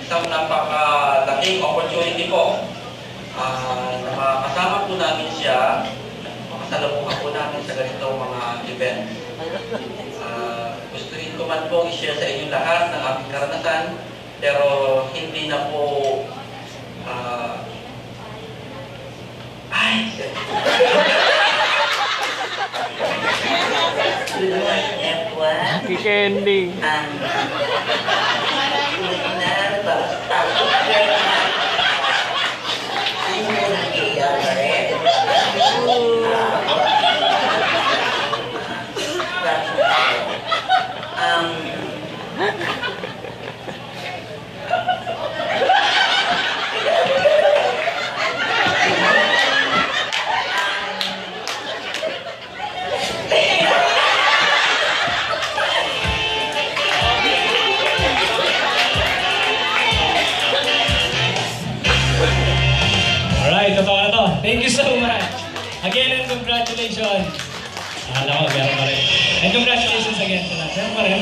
isang napakalaking opportunity po na makasama po namin siya, makasalubungan po namin sa ganitong mga event. Gusto rin ko man po i-share sa inyong lahat ng aming karanasan, pero hindi na po Kikending. Alright, totoo na to. Thank you so much. Again, and congratulations. Akala ko, meron pa rin. And congratulations again sa lahat. Meron pa rin.